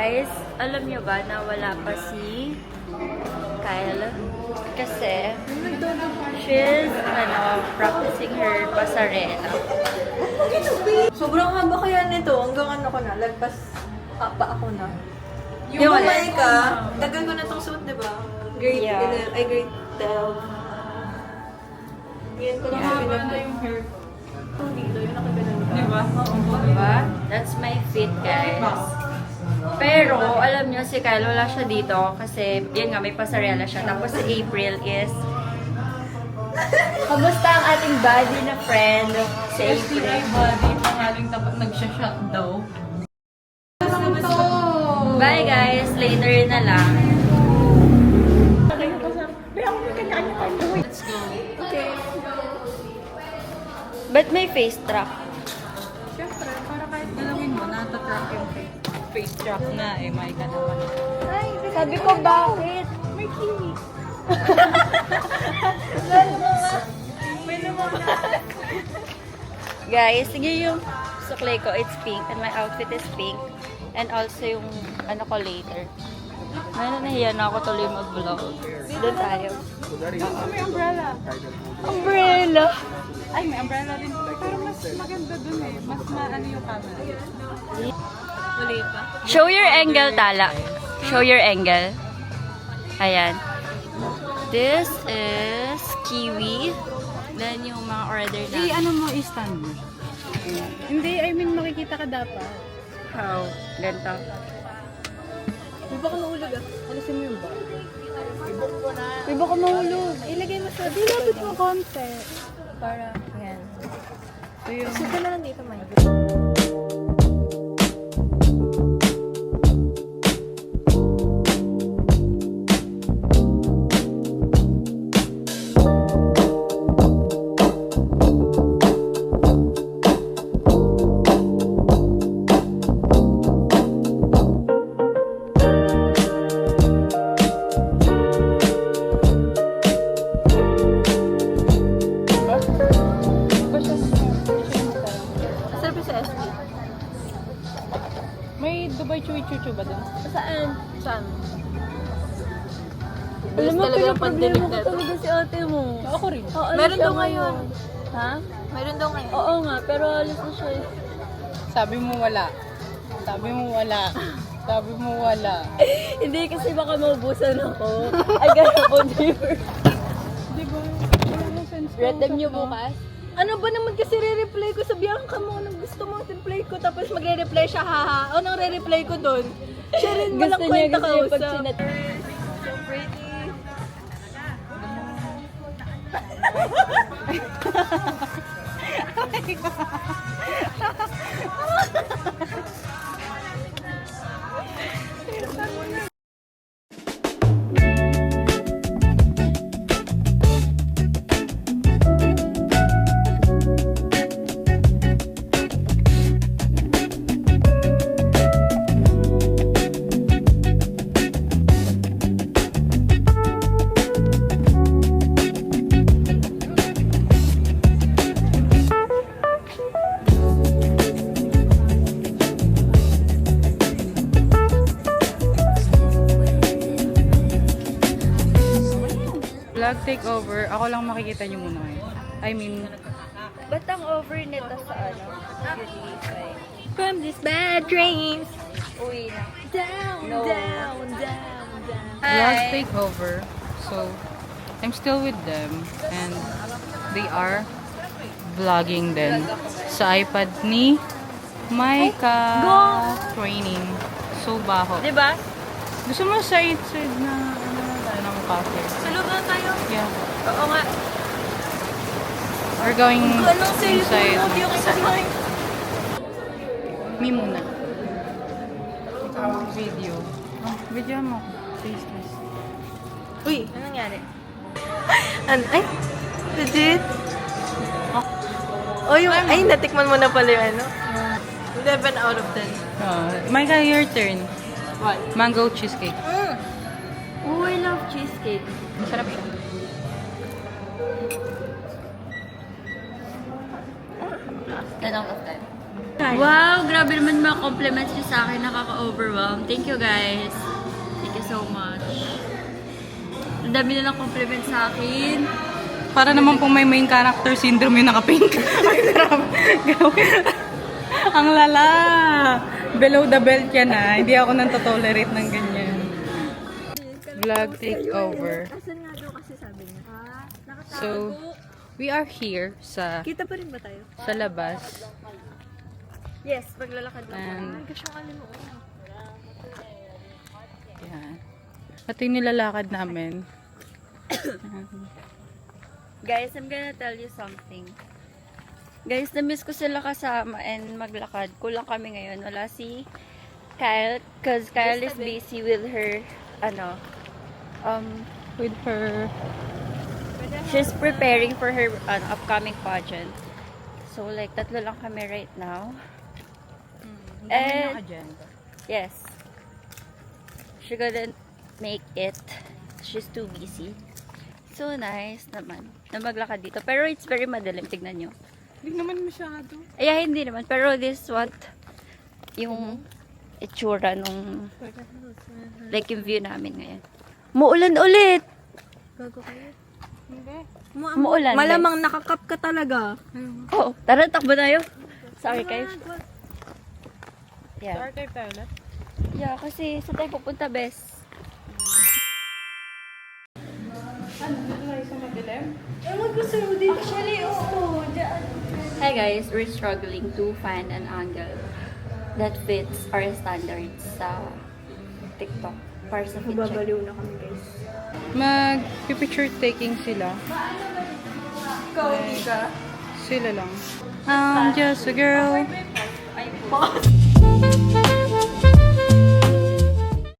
Guys, alam niyo ba na wala pa si Kyle? Kasi, she's, practicing her pasarela. Sobrang haba kaya nito. Hanggang ano ko na, lagpas pa ako na. Yung Bumay ka, tagal ko na itong suit, di ba? Grade Yeah. 11, ay grade 12. Yan ko lang Haba na yung hair ko. Itong dito, yung nakabilang ka. Diba? Diba? That's my fit, guys. Pero, alam niyo, si Kyle, wala siya dito kasi, yun nga, may pasarela siya. Tapos si April is... Kamusta ang ating buddy na friend? Si STI April. body, pangaling tapat nagsha-shot daw. Bye, guys. Later na lang. Let's go. Okay. Ba't may face track? Siyempre, para kahit galawin mo, natatrack yung face track na eh, may ka naman. Sabi ko, bakit? May kiwi. Guys, sige yung suklay ko, it's pink. And my outfit is pink. And also yung ano ko later. Nahiya na ako tuloy mag-vlog. Doon tayo. May umbrella. Umbrella! Ay, may umbrella din. Pero mas maganda dun eh. Mas maano yung camera. Mali pa. Show your angle, Tala. Show your angle. Ayan. This is kiwi. Then yung mga order na. ano mo, i-stand mo. Hindi, I mean, makikita ka dapat. How? Ganito. Di ba ka mahulog ah? Alisin mo yung ba? May baka mahulog. Ilagay mo sa Lapit mo konti. para, yan. So yung... Suka na lang dito, Mike. Masarap yung sa SB. May Dubai Chewy Chuchu ba dun? Saan? Saan? Alam mo, Talaga yung pandemic pinaproblema na ko to. talaga si ate mo. Ako rin. Alis Meron siya daw ngayon. Ha? Meron daw ngayon. Oo nga, pero alis na siya. Sabi mo wala. Sabi mo wala. Sabi mo wala. Hindi kasi baka maubusan ako. I gotta po dear. Di ba? Wala mo sense. Random niyo bukas? Ano ba naman kasi re-reply ko? Sabihan ka mo anong gusto mong reply ko tapos magre-reply siya haha. Anong re-reply ko doon? Siya rin walang kwenta ka gusto usap. niya pag So pretty. Vlog takeover. Ako lang makikita niyo muna ngayon. I mean, Ba't ang over nito sa ano? From these bad dreams. Uwi na. Down, No. down, down, down. vlog takeover. So, I'm still with them and they are vlogging din sa iPad ni Maika. Training. So, baho. Diba? Gusto mo side na ano tayo ng cafe? Sa loob na tayo. Yeah. Oo nga. We're going Anong cellphone inside. mo? Di yung kasamahin. Me muna. Video. Oh, video mo. Face this. Uy, anong nangyari? Ay, legit? Oh, yung, ay, natikman mo na pala yung ano? 11 out of 10. Micah, your turn. What? Mango cheesecake. Oh, I love cheesecake. Masarap siya. 10 out of 10. Wow, grabe naman mga compliments niyo sa akin. Nakaka-overwhelm. Thank you guys. Thank you so much. Ang dami na ng compliments sa akin. Para naman pong may main character syndrome yung naka-pink. Ay, sarap. Ang lala. Below the belt yan ah. Hindi ako nang tolerate ng ganyan. Vlog takeover. Asan nga daw kasi sabi niya? So, we are here sa Kita pa rin ba tayo? labas. Yes, maglalakad lang. And, Gasyang alimuon. yan. Ito yung nilalakad namin. Guys, I'm gonna tell you something. Guys, na-miss ko sila kasama and maglakad. Kulang kami ngayon. Wala si Kyle, cause Kyle is busy with her, With her. she's preparing for her upcoming pageant. So, like, tatlo lang kami right now. And, agenda. yes. She couldn't make it. She's too busy. So, nice naman na maglakad dito. Pero it's very madilim. Tignan nyo. Hindi naman masyado. Ay, hindi naman. Pero this what yung itsura nung like yung view namin ngayon. Muulan ulit! Gago kayo. Hindi. Muulan. Malamang nakakap ka talaga. Oo. Tara, takbo tayo. Sa archive. Yeah. Archive tayo ulit? Yeah, kasi saan tayo pupunta, bes? Ano? Dito tayo sa madilim? Actually, oo. Hi guys, we're struggling to find an angle that fits our standards sa TikTok para sa fit check. Babaliw na kami guys. Mag-picture taking sila. Ikaw, hindi ka? Sila lang. I'm just a girl. Ay, pause.